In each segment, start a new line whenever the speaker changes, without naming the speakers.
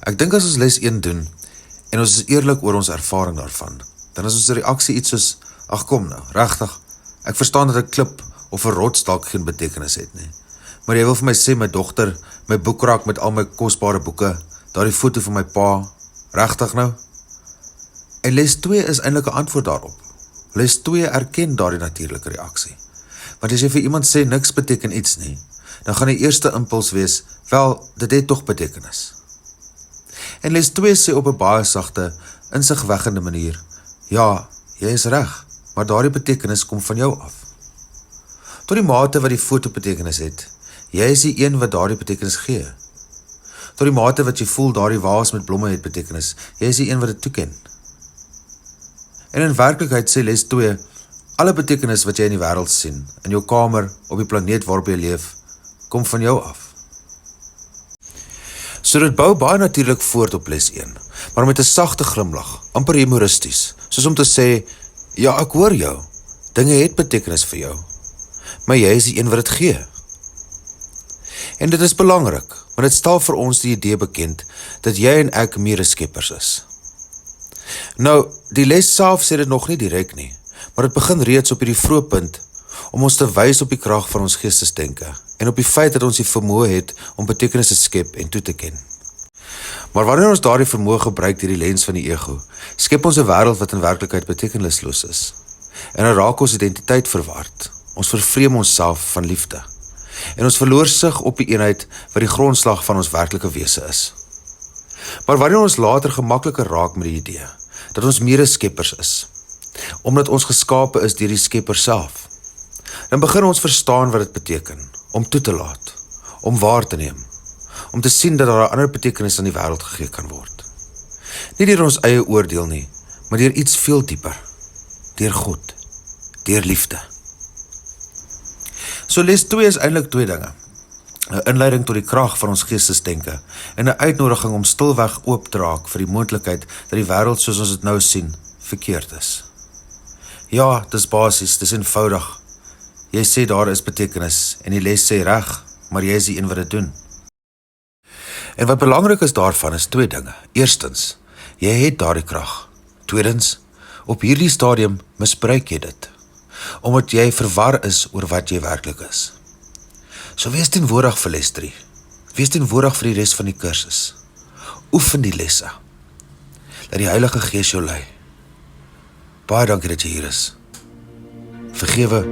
Ek dink as ons les 1 doen, en ons is eerlik oor ons ervaring daarvan, dan is ons reaksie iets soos, ag kom nou, regtig, ek verstaan dat 'n klip of 'n rots dalk geen betekenis het nie. Maar jy wil vir my sê, my dogter, my boekrak met al my kosbare boeke, daardie foto van my pa, regtig nou? En les 2 is eintlik 'n antwoord daarop. Les 2 erken daardie natuurlike reaksie. Want as jy vir iemand sê niks beteken iets nie, dan gaan die eerste impuls wees, wel, dit het tog betekenis. En les 2 sê op 'n baie sagte, insigwekkende manier, ja, jy is reg, maar daardie betekenis kom van jou af. Tot die mate wat die foto betekenis het, jy is die een wat daardie betekenis gee. Tot die mate wat jy voel daardie vaas met blomme het betekenis, jy is die een wat dit toeken. En in werklikheid sê les 2, alle betekenis wat jy in die wêreld sien, in jou kamer, op die planeet waarop jy leef, kom van jou af. So dit bou baie natuurlik voort op les 1, maar met 'n sagte glimlag, amper humoristies, soos om te sê, ja, ek hoor jou, dinge het betekenis vir jou, maar jy is die een wat dit gee. En dit is belangrik, want dit stel vir ons die idee bekend, dat jy en ek medeskeppers is. Nou, die les self sê dit nog nie direk nie, maar dit begin reeds op hierdie vroeë punt, om ons te wys op die krag van ons geestesdenke, en op die feit dat ons die vermoë het om betekenis te skep en toe te ken. Maar wanneer ons daardie vermoë gebruik deur die lens van die ego, skep ons 'n wêreld wat in werklikheid betekenisloos is. En dan raak ons identiteit verward. Ons vervreem onsself van liefde. En ons verloor sig op die eenheid wat die grondslag van ons werklike wese is. Maar wanneer ons later gemakliker raak met die idee, dat ons medeskeppers is, omdat ons geskape is deur die Skepper self, dan begin ons verstaan wat dit beteken, om toe te laat, om waar te neem, om te sien dat daar 'n ander betekenis aan die wêreld gegee kan word. Nie deur ons eie oordeel nie, maar deur iets veel dieper, deur God, deur liefde. So les 2 is eintlik 2 dinge. 'n Inleiding tot die krag van ons geestesdenke en 'n uitnodiging om stilweg oop te raak vir die moontlikheid dat die wêreld soos ons dit nou sien, verkeerd is. Ja, dis basies, dis eenvoudig. Jy sê daar is betekenis en die les sê reg, maar jy is die een wat dit doen. En wat belangrik is daarvan is 2 dinge. Eerstens, jy het daardie krag. Tweedens, op hierdie stadium misbruik jy dit, omdat jy verwar is oor wat jy werklik is. So wees teenwoordig vir les 3. Wees teenwoordig vir die res van die kursus. Oefen die lesse. Laat die Heilige Gees jou lei. Baie dankie dat jy hier is. Vergewe,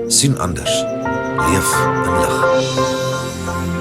sien anders, leef in lig.